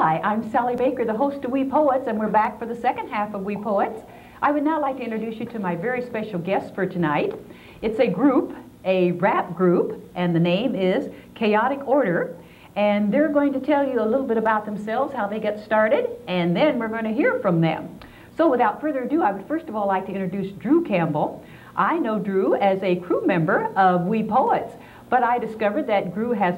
Hi, I'm Sally Baker, the host of We Poets, and we're back for the second half of We Poets. I would now like to introduce you to my very special guest for tonight. It's a group, a rap group, and the name is Chaotic Order. And they're going to tell you a little bit about themselves, how they get started, and then we're going to hear from them. So without further ado, I would first of all like to introduce Drew Campbell. I know Drew as a crew member of We Poets, but I discovered that Drew has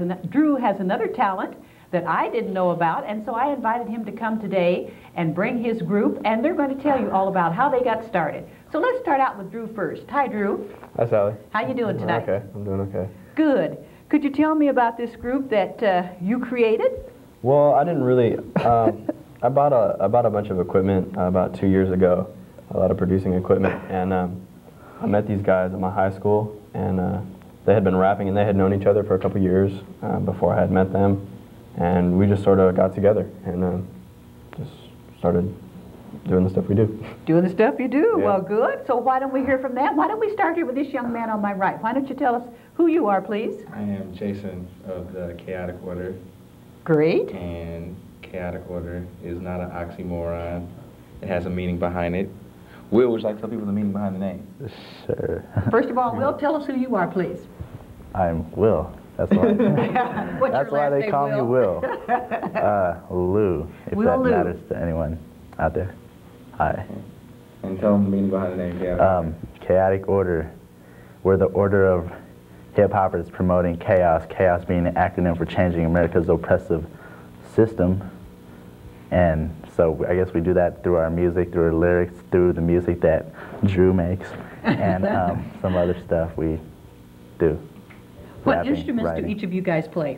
another talent that I didn't know about, and so I invited him to come today and bring his group, and they're going to tell you all about how they got started. So let's start out with Drew first. Hi, Drew. Hi, Sally. How you doing tonight? Okay, I'm doing okay. Good. Could you tell me about this group that you created? Well, I didn't really. I bought a bunch of equipment about 2 years ago, a lot of producing equipment, and I met these guys at my high school, and they had been rapping, and they had known each other for a couple years before I had met them. And we just sort of got together and just started doing the stuff we do. Doing the stuff you do? Yeah. Well, good. So why don't we hear from them? Why don't we start here with this young man on my right? Why don't you tell us who you are, please? I am Jason of the Chaotic Order. Great. And Chaotic Order is not an oxymoron. It has a meaning behind it. Will, would you like to tell people the meaning behind the name? Sure. First of all, Will, tell us who you are, please. I'm Will. That's why. What's That's your why last they name, call me Will. Lou, if Will that Lou. matters to anyone out there. Hi. And tell them the meaning behind the name, Chaotic. Chaotic Order. We're the order of hip-hoppers promoting chaos, chaos being an acronym for changing America's oppressive system. And so I guess we do that through our music, through our lyrics, through the music that Drew makes, and some other stuff we do. What Rapping, instruments writing. do each of you guys play?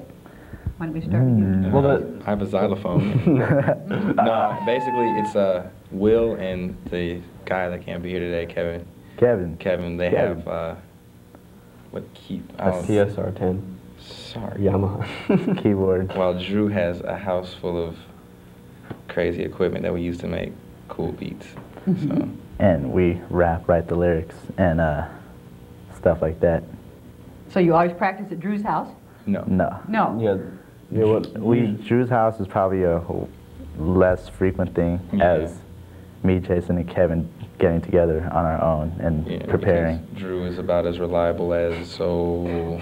Why don't we start with you? Well, I have a xylophone. No, basically it's Will and the guy that can't be here today, Kevin. Kevin. They Kevin. have what key? A CSR-10 Sorry. Yamaha. Keyboard. While Drew has a house full of crazy equipment that we use to make cool beats. So. And we rap, write the lyrics, and stuff like that. So you always practice at Drew's house? No. No. Yeah. What? Drew's house is probably a less frequent thing as me, Jason, and Kevin getting together on our own and preparing. Drew is about as reliable as so.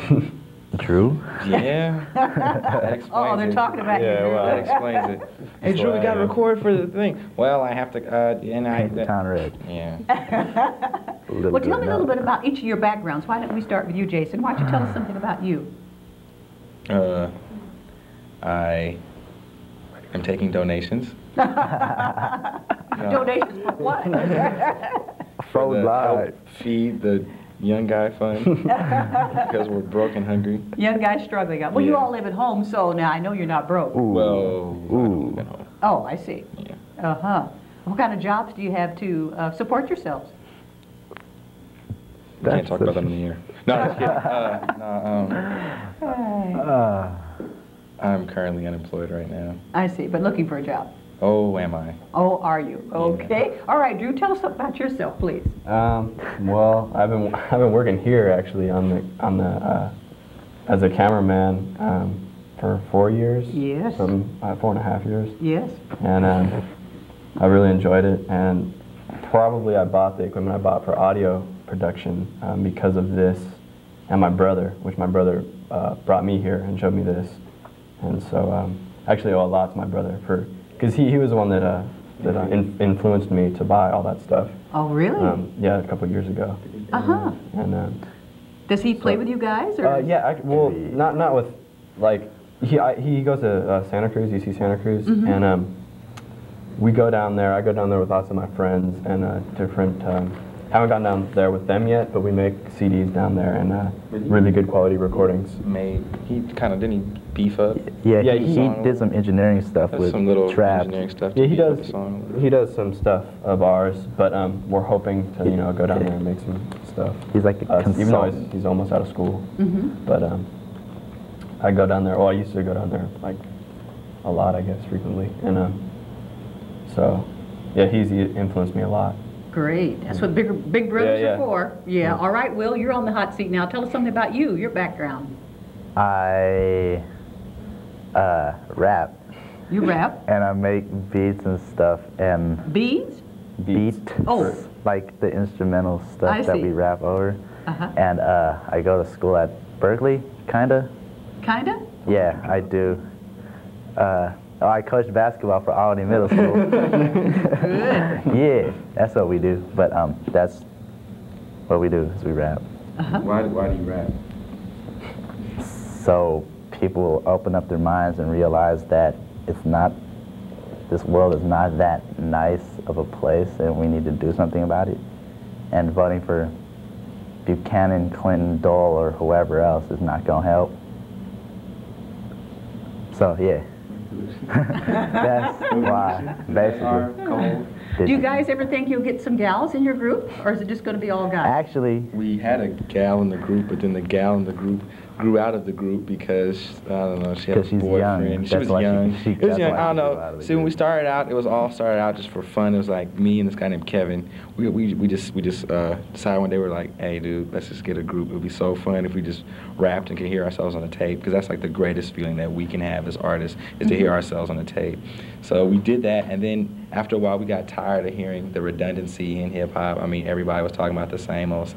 Drew? Yeah. That explains Oh, they're it. talking about you. well, That explains it. Hey, Drew, we got to record for the thing. Well, I have to, and I. Paint the town red. Yeah. Well, tell me a little bit about each of your backgrounds. Why don't we start with you, Jason? Why don't you tell us something about you? I am taking donations. Donations for what? For the live. help feed the Young Guy Fund because we're broke and hungry. Young guys struggling. Well, you Yeah. all live at home, so now I know you're not broke. Ooh. Well, Ooh. I don't know. Oh, I see. Yeah. Uh-huh. What kind of jobs do you have to support yourselves? Can't talk about them in the air. No, I'm just kidding. I'm currently unemployed right now. I see, but looking for a job. Oh, am I? Oh, are you? Okay. All right, Drew, tell us something about yourself, please. Well, I've been working here actually on the as a cameraman for 4 years. Yes. 4.5 years. Yes. And I really enjoyed it, and probably I bought the equipment I bought for audio production because of this, and my brother, which my brother brought me here and showed me this, and so actually owe a lot to my brother because he was the one that influenced me to buy all that stuff. Oh, really? Yeah, a couple years ago. Uh-huh. And Does he play with you guys? Or? yeah, well, not with like he goes to Santa Cruz, UC Santa Cruz, and we go down there. I go down there with lots of my friends and different. Haven't gotten down there with them yet, but we make CDs down there and really good quality recordings. He kind of, didn't he beef up? Yeah, Yeah, he did some engineering stuff That's with some little trap. engineering stuff. Yeah, to he beef up does. the song. He does some stuff of ours, but we're hoping to go down there and make some stuff. He's like a Even though consultant. he's almost out of school, but I go down there. Well, I used to go down there like a lot, I guess, frequently, and so yeah, he's influenced me a lot. Great. That's what big brothers Yeah, are for. Yeah. All right, Will, you're on the hot seat now. Tell us something about you, your background. I rap. You rap? And I make beats and stuff and Beads? beat, Oh. like the instrumental I stuff that see. we rap over. Uh-huh. And I go to school at Berkeley, kinda. Kinda? Yeah, I do. I coach basketball for Albany Middle School. Good. Yeah, that's what we do. But that's what we do is we rap. Why do you rap? So people will open up their minds and realize that this world is not that nice of a place and we need to do something about it. And voting for Buchanan, Clinton, Dole, or whoever else is not gonna help. So yeah, that's why, basically. Do you guys ever think you'll get some gals in your group, or is it just going to be all guys? Actually, We had a gal in the group, but then the gal in the group grew out of the group because, I don't know, she had a 'Cause she's boyfriend. young. She That's was why young. she- It was that's young. why I don't she grew out know. of the See, when we group. started out, it was all started out just for fun. It was like me and this guy named Kevin. We just decided one day, we're like, hey, dude, let's just get a group. It would be so fun if we just rapped and could hear ourselves on the tape, because that's like the greatest feeling that we can have as artists is to hear ourselves on the tape. So we did that, and then after a while, we got tired of hearing the redundancy in hip hop. I mean, everybody was talking about the same old,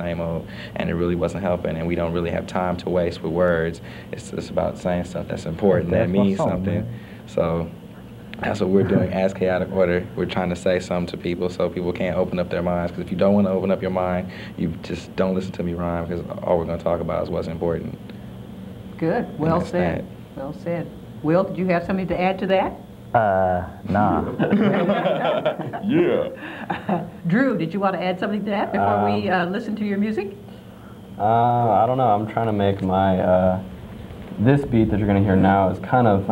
and it really wasn't helping. And we don't really have time to waste with words. It's just about saying stuff that's important, that That's my means song, something. man. So that's what we're doing as Chaotic Order. We're trying to say something to people so people can't open up their minds. Because if you don't want to open up your mind, you just don't listen to me rhyme, because all we're going to talk about is what's important. Good. Well that's said. Well said. Will, did you have something to add to that? nah. Yeah. Drew, did you want to add something to that before we listen to your music? I don't know. I'm trying to make my this beat that you're gonna hear now is kind of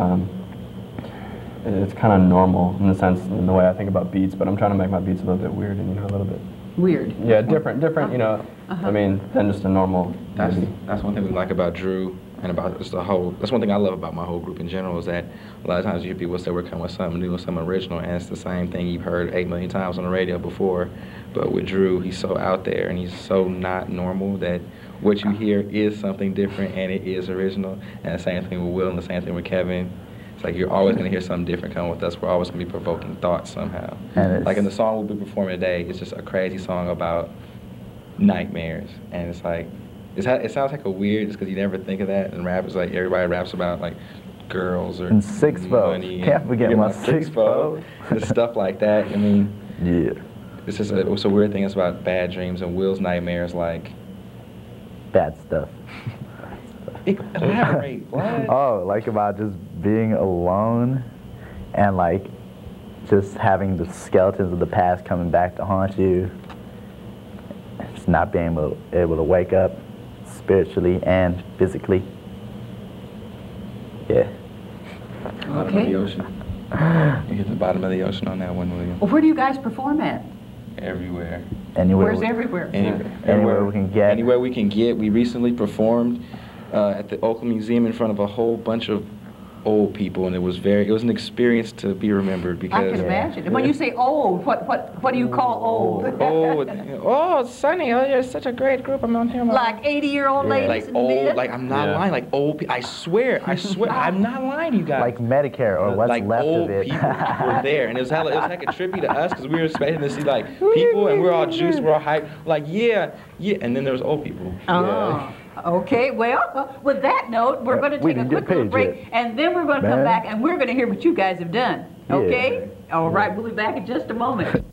it's kind of normal in the sense in the way I think about beats, but I'm trying to make my beats a little bit weird and a little bit Weird. different. You know, I mean, than just a normal. That's one thing we like about Drew and about just the whole. That's one thing I love about my whole group in general is that a lot of times you hear people say we're coming with something new and something original, and it's the same thing you've heard 8 million times on the radio before. But with Drew, he's so out there and he's so not normal that what you hear is something different and it is original. And the same thing with Will and the same thing with Kevin. It's like you're always going to hear something different come with us. We're always going to be provoking thoughts somehow. And Like in the song we'll be performing today, it's just a crazy song about nightmares. And it's like, it sounds like a weird, just because you never think of that. And rap is like, everybody raps about like girls or And six money. foes. Can't forget Yeah, my six foes. Just stuff like that. I mean, Yeah. it's just it's a weird thing. It's about bad dreams, and Will's nightmares like, Bad stuff. elaborate, what? Oh, like about just being alone and like just having the skeletons of the past coming back to haunt you. Just not being able to wake up spiritually and physically. Yeah. Bottom of the ocean. You hit the bottom of the ocean on that one, William. Well, where do you guys perform at? Everywhere. Anywhere. Where's everywhere? Anywhere we can get. Anywhere we can get. We recently performed at the Oakland Museum in front of a whole bunch of old people, and it was an experience to be remembered I because. can imagine. And when you say old, what do you call old? Oh, Sonny, oh, you're such a great group. I'm on here. Like 80-year-old ladies Like in the old, mid? like I'm not Yeah. lying, like old people. I swear, I'm not lying, you guys. Like Medicare or what's like left old of it. people were there, and it was like a trippy to us because we were expecting to see like people, and we're all juiced, we're all hyped, like yeah, and then there was old people. Oh, okay. Well, with that note, we're going to We take a didn't get quick little paid break, yet. and then we're going to come Man. back, and we're going to hear what you guys have done. Yeah. Okay? All right, we'll be back in just a moment.